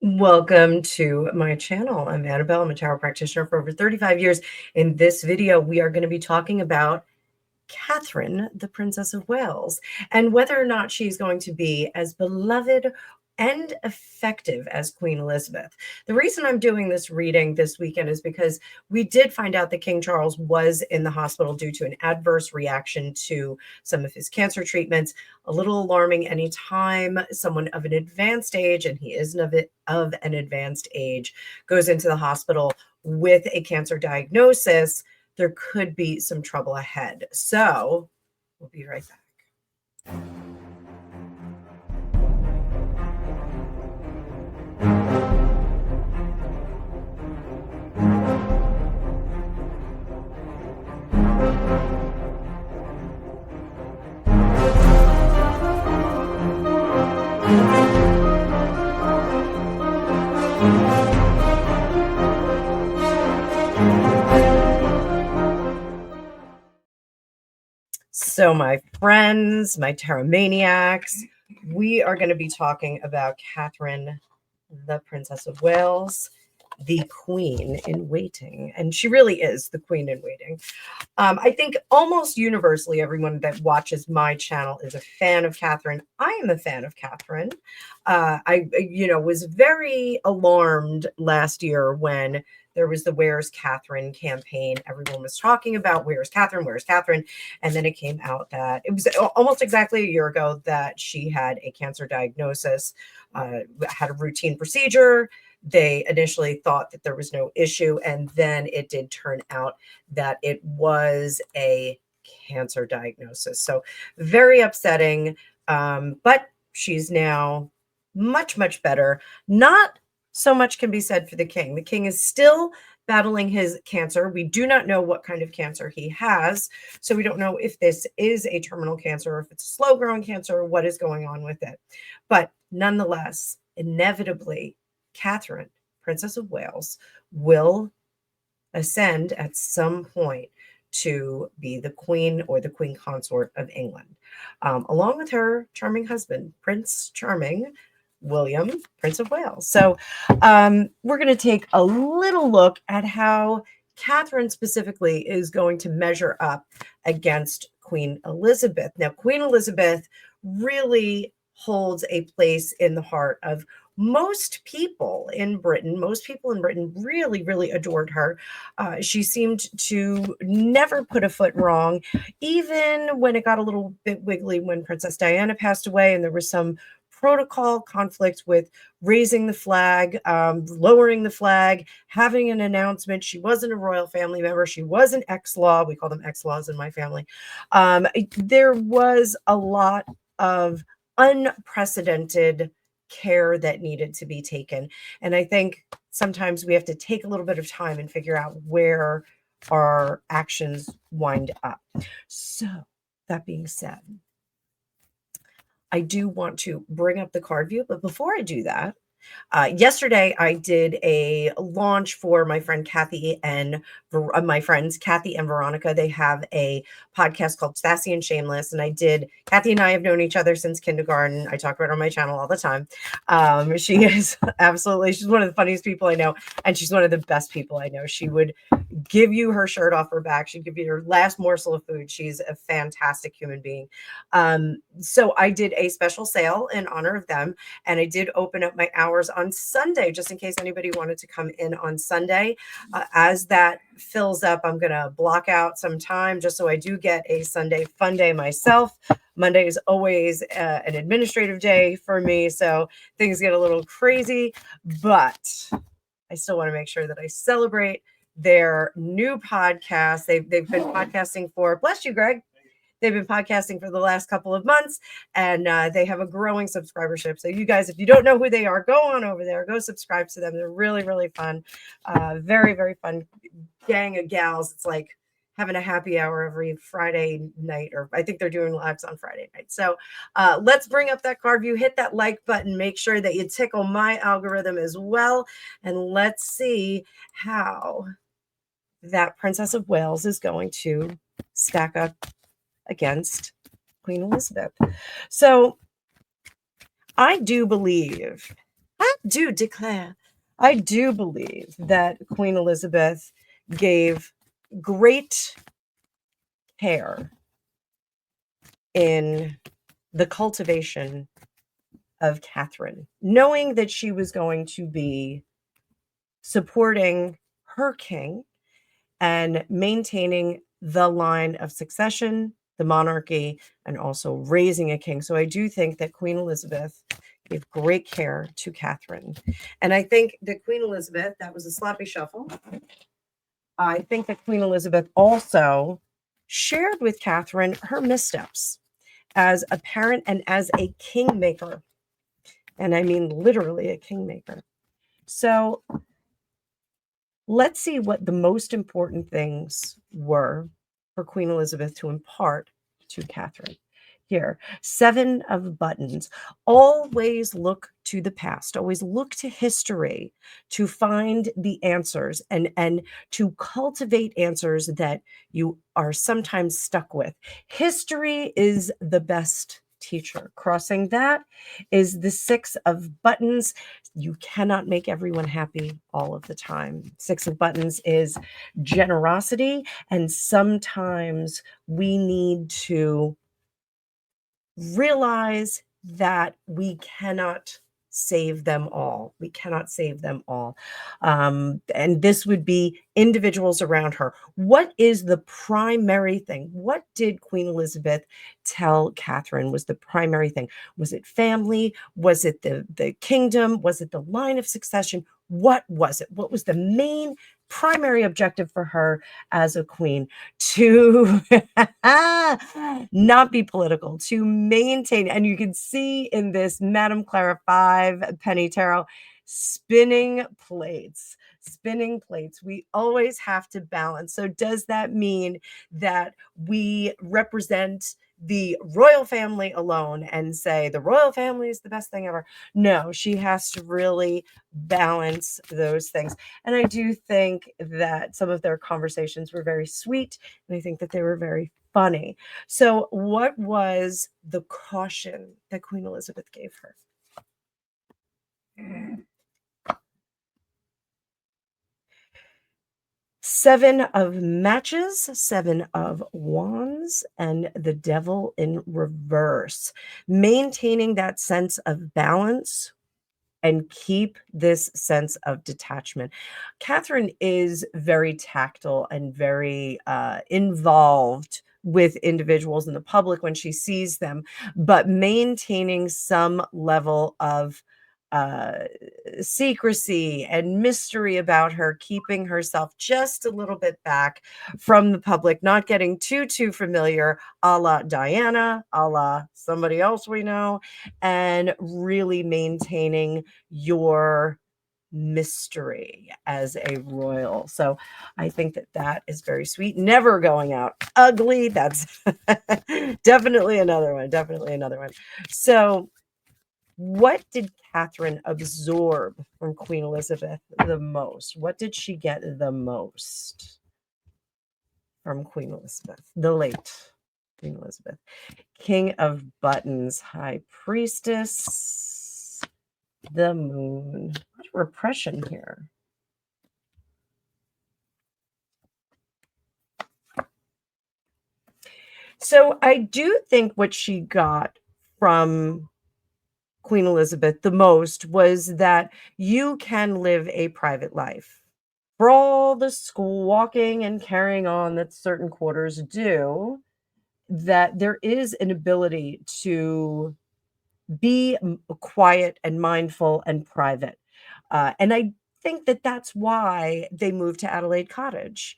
Welcome to my channel. I'm Annabelle. I'm a tarot practitioner for over 35 years. In this video, we are going to be talking about Catherine, the Princess of Wales, and whether or not she's going to be as beloved and effective as Queen Elizabeth. The reason I'm doing this reading this weekend is because we did find out that King Charles was in the hospital due to an adverse reaction to some of his cancer treatments. A little alarming anytime someone of an advanced age, and he is of an advanced age, goes into the hospital with a cancer diagnosis. There could be some trouble ahead. So we'll be right back. So my friends, my tarot maniacs, we are going to be talking about Catherine, the Princess of Wales, the Queen in Waiting. And she really is the Queen in Waiting. I think almost universally, everyone that watches my channel is a fan of Catherine. I am a fan of Catherine. I was very alarmed last year when there was the Where's Catherine campaign. Everyone was talking about Where's Catherine, Where's Catherine. And then it came out that it was almost exactly a year ago that she had a cancer diagnosis, had a routine procedure. They initially thought that there was no issue. And then it did turn out that it was a cancer diagnosis. So very upsetting. But she's now much, much better. Not so much can be said for the king. The king is still battling his cancer. We do not know what kind of cancer he has. So we don't know if this is a terminal cancer or if it's a slow growing cancer or what is going on with it. But nonetheless, inevitably, Catherine, Princess of Wales, will ascend at some point to be the queen or the queen consort of England, along with her charming husband, Prince Charming, William, Prince of Wales. So we're going to take a little look at how Catherine specifically is going to measure up against Queen Elizabeth. Now, Queen Elizabeth really holds a place in the heart of most people in Britain. Most people in Britain really, really adored her. She seemed to never put a foot wrong, even when it got a little bit wiggly when Princess Diana passed away and there was some protocol conflict with raising the flag, lowering the flag, having an announcement. She wasn't a royal family member. She was an ex-law. We call them ex-laws in my family. There was a lot of unprecedented care that needed to be taken. And I think sometimes we have to take a little bit of time and figure out where our actions wind up. So that being said, I do want to bring up the card view, but before I do that, yesterday I did a launch for my friend Kathy and my friends Kathy and Veronica. They have a podcast called Sassy and Shameless, and Kathy and I have known each other since kindergarten. I talk about her on my channel all the time. She is she's one of the funniest people I know, and she's one of the best people I know. She would give you her shirt off her back. She'd give you her last morsel of food. She's a fantastic human being. So I did a special sale in honor of them, and I did open up my hours on Sunday, just in case anybody wanted to come in on Sunday. As that fills up, I'm going to block out some time just so I do get a Sunday fun day myself. Monday is always an administrative day for me, so things get a little crazy, but I still want to make sure that I celebrate their new podcast. They've been podcasting for, bless you, Greg. They've been podcasting for the last couple of months, and they have a growing subscribership. So you guys, if you don't know who they are, go on over there, go subscribe to them. They're really, really fun. Very, very fun gang of gals. It's like having a happy hour every Friday night, or I think they're doing lives on Friday night. So let's bring up that card view, hit that like button, make sure that you tickle my algorithm as well. And let's see how that Princess of Wales is going to stack up against Queen Elizabeth. So I do believe, do declare, I do believe that Queen Elizabeth gave great care in the cultivation of Catherine, knowing that she was going to be supporting her king and maintaining the line of succession, the monarchy, and also raising a king. So I do think that Queen Elizabeth gave great care to Catherine. And I think that Queen Elizabeth, that was a sloppy shuffle. I think that Queen Elizabeth also shared with Catherine her missteps as a parent and as a kingmaker. And I mean literally a kingmaker. So let's see what the most important things were for Queen Elizabeth to impart to Catherine. Here, 7 of buttons. Always look to the past. Always look to history to find the answers and to cultivate answers that you are sometimes stuck with. History is the best teacher. Crossing that is the 6 of buttons. You cannot make everyone happy all of the time. 6 of buttons is generosity, and sometimes we need to realize that we cannot save them all. We cannot save them all. And this would be individuals around her. What is the primary thing? What did Queen Elizabeth tell Catherine was the primary thing? Was it family? Was it the kingdom? Was it the line of succession? What was it? What was the main primary objective for her as a queen? To not be political, to maintain. And you can see in this Madame Clara 5 penny tarot, spinning plates. Spinning plates. We always have to balance. So does that mean that we represent the royal family alone and say the royal family is the best thing ever? No, she has to really balance those things. And I do think that some of their conversations were very sweet, and I think that they were very funny. So, what was the caution that Queen Elizabeth gave her? 7 of matches, 7 of wands, and the devil in reverse. Maintaining that sense of balance and keep this sense of detachment. Catherine is very tactile and very involved with individuals in the public when she sees them, but maintaining some level of uh, secrecy and mystery about her, keeping herself just a little bit back from the public, not getting too familiar, a la Diana, a la somebody else we know, and really maintaining your mystery as a royal. So I think that that is very sweet. Never going out ugly. That's definitely another one. Definitely another one. So what did Catherine absorb from Queen Elizabeth the most? What did she get the most from Queen Elizabeth, the late Queen Elizabeth? King of Buttons, High Priestess, the Moon. What repression here? So I do think what she got from Queen Elizabeth the most was that you can live a private life. For all the squawking and carrying on that certain quarters do, that there is an ability to be quiet and mindful and private. And I think that that's why they moved to Adelaide Cottage.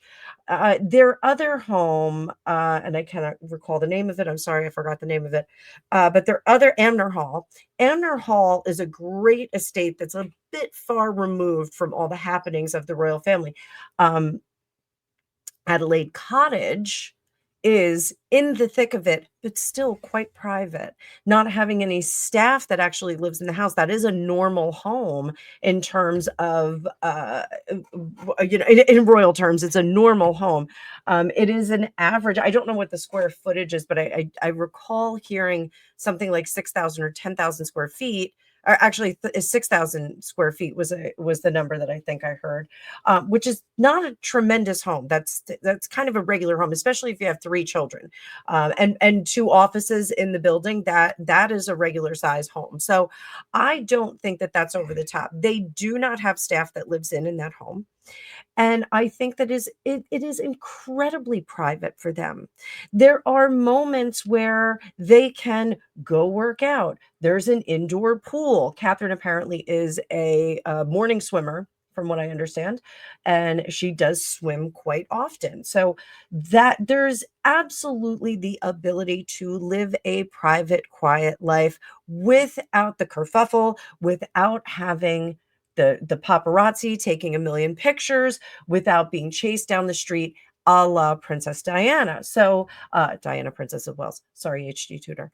Their other home, and I cannot recall the name of it. I'm sorry, I forgot the name of it. But their other Amner Hall. Amner Hall is a great estate that's a bit far removed from all the happenings of the royal family. Um, Adelaide Cottage is in the thick of it, but still quite private, not having any staff that actually lives in the house. That is a normal home in terms of, in royal terms, it's a normal home. It is an average, I don't know what the square footage is, but I recall hearing something like 6,000 or 10,000 square feet, or actually 6,000 square feet was the number that I think I heard, which is not a tremendous home. That's kind of a regular home, especially if you have three children, and two offices in the building. That is a regular size home. So I don't think that that's over the top. They do not have staff that lives in that home. And I think that it is incredibly private for them. There are moments where they can go work out. There's an indoor pool. Catherine apparently is a morning swimmer, from what I understand, and she does swim quite often. So that there's absolutely the ability to live a private, quiet life without the kerfuffle, without having the paparazzi taking a million pictures, without being chased down the street a la Princess Diana. So, Diana, Princess of Wales. Sorry, HD tutor.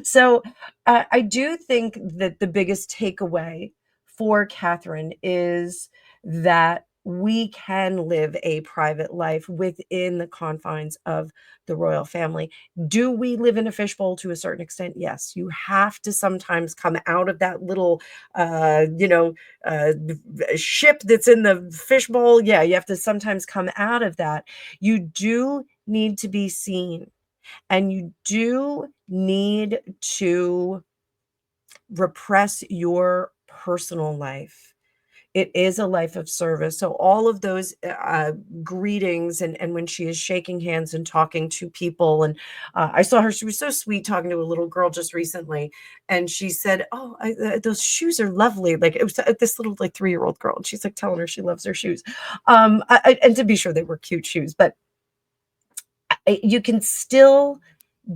So, I do think that the biggest takeaway for Catherine is that we can live a private life within the confines of the royal family. Do we live in a fishbowl to a certain extent? Yes. You have to sometimes come out of that little, ship that's in the fishbowl. Yeah, you have to sometimes come out of that. You do need to be seen, and you do need to repress your personal life. It is a life of service. So all of those greetings, and when she is shaking hands and talking to people, and I saw her, she was so sweet talking to a little girl just recently, and she said, "Oh, those shoes are lovely." Like it was this little like 3-year-old girl, and she's like telling her she loves her shoes, and to be sure, they were cute shoes, but you can still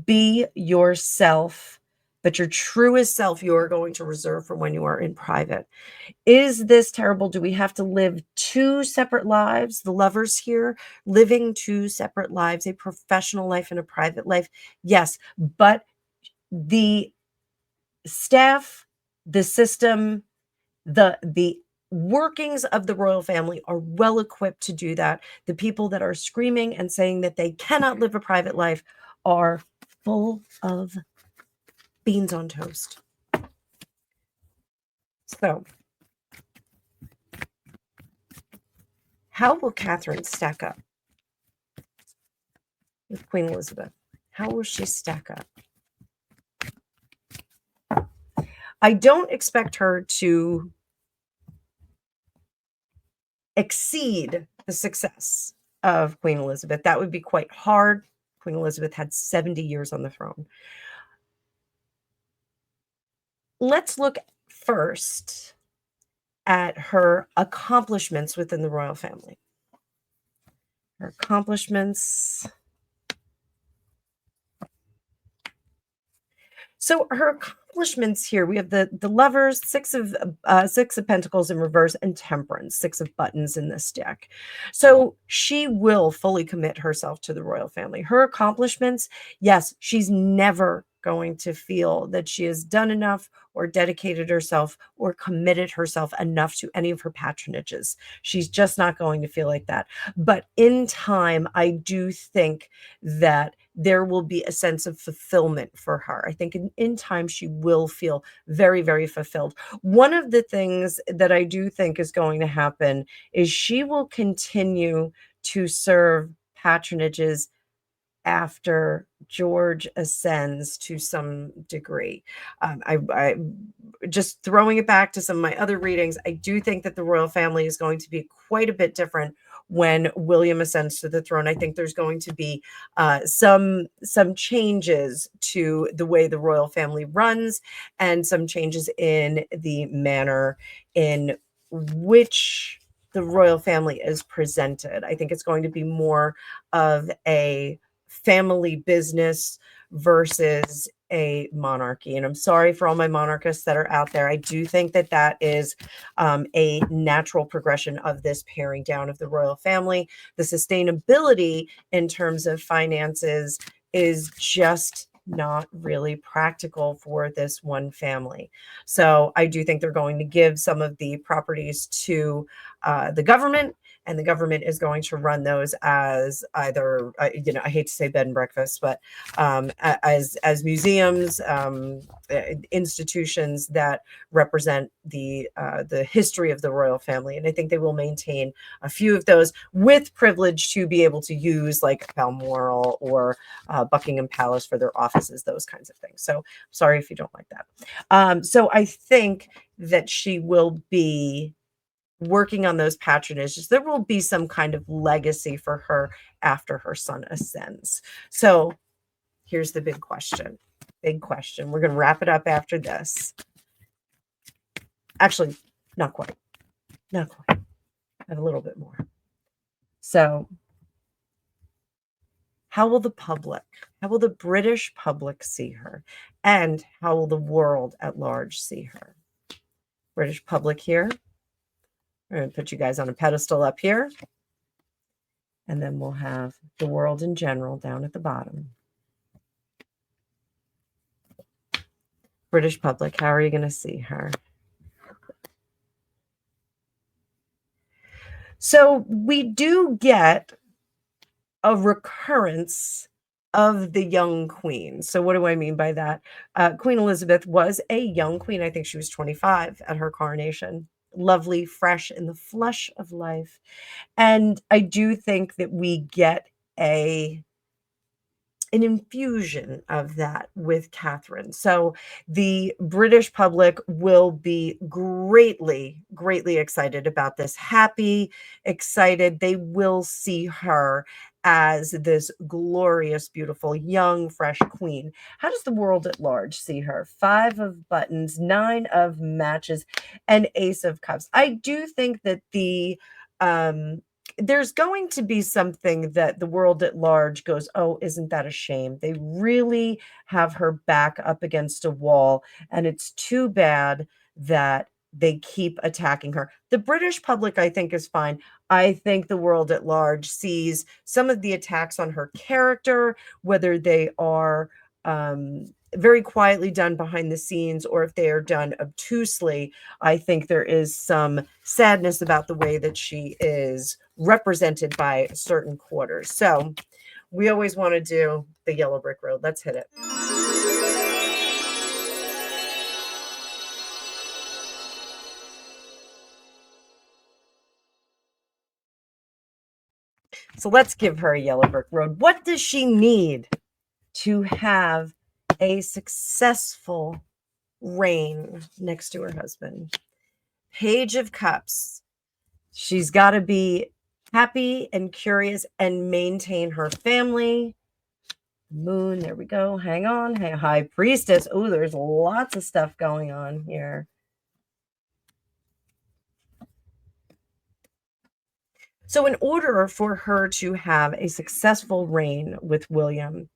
be yourself, but your truest self you are going to reserve for when you are in private. Is this terrible? Do we have to live two separate lives? The lovers here living two separate lives, a professional life and a private life? Yes, but the staff, the system, the workings of the royal family are well equipped to do that. The people that are screaming and saying that they cannot live a private life are full of beans on toast. So, how will Catherine stack up with Queen Elizabeth? How will she stack up? I don't expect her to exceed the success of Queen Elizabeth. That would be quite hard. Queen Elizabeth had 70 years on the throne. Let's look first at her accomplishments within the royal family. Her accomplishments. So her accomplishments here, we have the lovers, six of pentacles in reverse, and temperance, 6 of buttons in this deck. So she will fully commit herself to the royal family. Her accomplishments, yes, she's never going to feel that she has done enough or dedicated herself or committed herself enough to any of her patronages. She's just not going to feel like that. But in time, I do think that there will be a sense of fulfillment for her. I think in time she will feel very, very fulfilled. One of the things that I do think is going to happen is she will continue to serve patronages after George ascends to some degree. I just throwing it back to some of my other readings, I do think that the royal family is going to be quite a bit different when William ascends to the throne. I think there's going to be some changes to the way the royal family runs, and some changes in the manner in which the royal family is presented. I think it's going to be more of a family business versus a monarchy. And I'm sorry for all my monarchists that are out there. I do think that that is a natural progression of this paring down of the royal family. The sustainability in terms of finances is just not really practical for this one family. So I do think they're going to give some of the properties to the government. and the government is going to run those as either, I hate to say bed and breakfast, but as museums, institutions that represent the history of the royal family. And I think they will maintain a few of those with privilege to be able to use like Balmoral or Buckingham Palace for their offices, those kinds of things. So sorry if you don't like that. So I think that she will be working on those patronages. There will be some kind of legacy for her after her son ascends. So here's the big question. Big question. We're going to wrap it up after this. Actually, not quite. Not quite. I have a little bit more. So, how will the British public see her? And how will the world at large see her? British public here. I'm going to put you guys on a pedestal up here. And then we'll have the world in general down at the bottom. British public, how are you going to see her? So we do get a recurrence of the young queen. So what do I mean by that? Queen Elizabeth was a young queen. I think she was 25 at her coronation. Lovely, fresh, in the flush of life. And I do think that we get an infusion of that with Catherine. So the British public will be greatly, greatly excited about this. Happy, excited. They will see her as this glorious, beautiful, young, fresh queen. How does the world at large see her? 5 of buttons, 9 of matches, and Ace of cups. I do think that there's going to be something that the world at large goes, oh, isn't that a shame? They really have her back up against a wall, and it's too bad that they keep attacking her. The British public, I think, is fine. I think the world at large sees some of the attacks on her character, whether they are very quietly done behind the scenes or if they are done obtusely. I think there is some sadness about the way that she is represented by certain quarters. So we always want to do the yellow brick road. Let's hit it. So let's give her a yellow brick road. What does she need to have a successful reign next to her husband? Page of Cups. She's got to be happy and curious and maintain her family. Moon, there we go. Hang on. High Priestess. Oh, there's lots of stuff going on here. So in order for her to have a successful reign with William,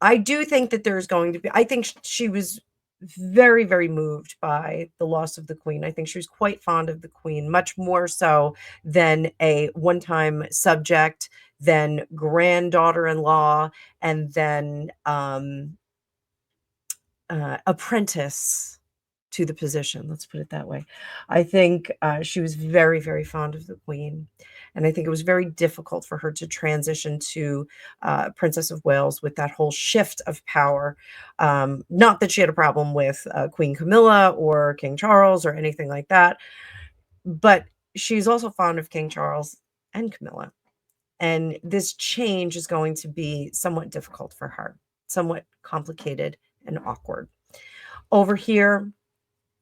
I do think that there's going to be, I think she was very, very moved by the loss of the queen. I think she was quite fond of the queen, much more so than a one-time subject, than granddaughter-in-law, and then apprentice to the position. Let's put it that way. I think she was very, very fond of the queen. And I think it was very difficult for her to transition to Princess of Wales with that whole shift of power. Not that she had a problem with Queen Camilla or King Charles or anything like that, but she's also fond of King Charles and Camilla. And this change is going to be somewhat difficult for her, somewhat complicated and awkward. Over here,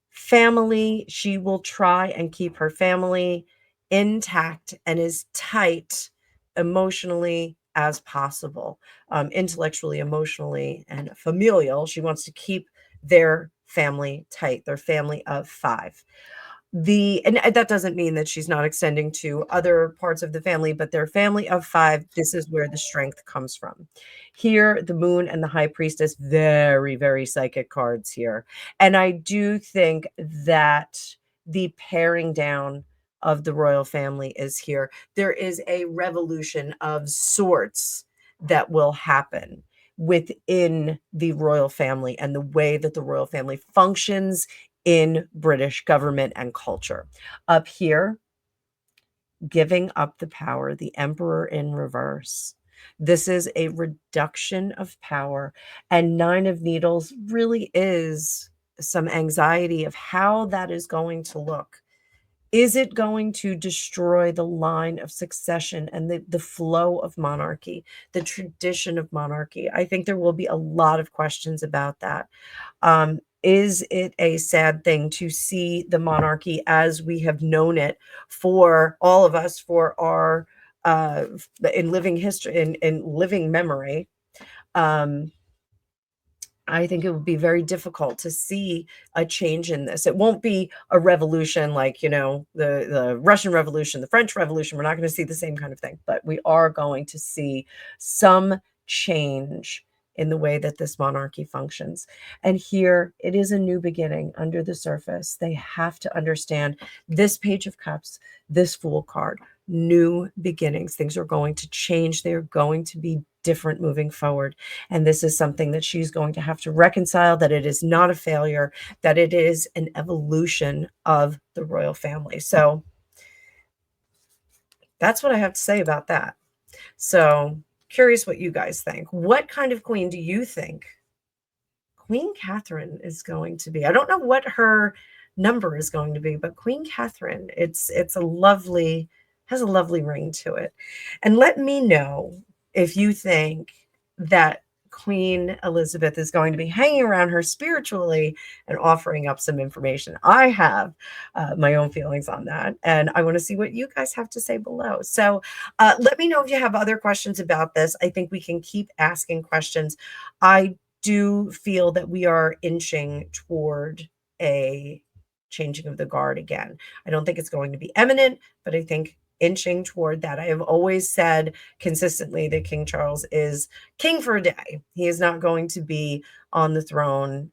family, she will try and keep her family intact and as tight emotionally as possible, intellectually, emotionally, and familial. She wants to keep their family tight, their family of 5. And that doesn't mean that she's not extending to other parts of the family, but their family of 5, this is where the strength comes from. Here, the Moon and the High Priestess, very, very psychic cards here. And I do think that the paring down of the royal family is here. There is a revolution of sorts that will happen within the royal family and the way that the royal family functions in British government and culture. Up here, giving up the power, the emperor in reverse. This is a reduction of power. And Nine of Needles really is some anxiety of how that is going to look. Is it going to destroy the line of succession and the flow of monarchy, the tradition of monarchy? I think there will be a lot of questions about that. Is it a sad thing to see the monarchy as we have known it for all of us, for our uh, in living history, in living memory? Um, I think it would be very difficult to see a change in this. It won't be a revolution like, the Russian Revolution, the French Revolution. We're not going to see the same kind of thing, but we are going to see some change in the way that this monarchy functions. And here it is a new beginning under the surface. They have to understand this Page of Cups, this Fool card, new beginnings. Things are going to change. They're going to be different moving forward. And this is something that she's going to have to reconcile, that it is not a failure, that it is an evolution of the royal family. So that's what I have to say about that. So curious what you guys think. What kind of queen do you think Queen Catherine is going to be? I don't know what her number is going to be, but Queen Catherine, it's a lovely, has a lovely ring to it. And let me know if you think that Queen Elizabeth is going to be hanging around her spiritually and offering up some information. I have my own feelings on that, and I want to see what you guys have to say below. So let me know if you have other questions about this. I think we can keep asking questions. I do feel that we are inching toward a changing of the guard again. I don't think it's going to be imminent, but I think inching toward that. I have always said consistently that King Charles is king for a day. He is not going to be on the throne,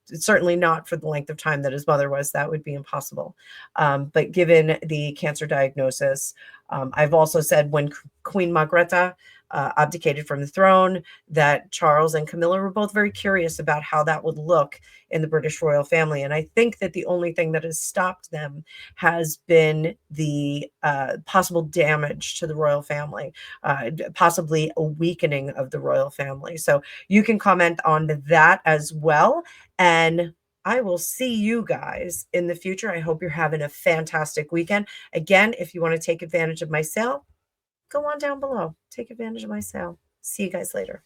certainly not for the length of time that his mother was. That would be impossible. But given the cancer diagnosis, I've also said when Queen Margrethe abdicated from the throne, that Charles and Camilla were both very curious about how that would look in the British royal family. And I think that the only thing that has stopped them has been the possible damage to the royal family, possibly a weakening of the royal family. So you can comment on that as well. And I will see you guys in the future. I hope you're having a fantastic weekend. Again, if you want to take advantage of my sale, go on down below. Take advantage of my sale. See you guys later.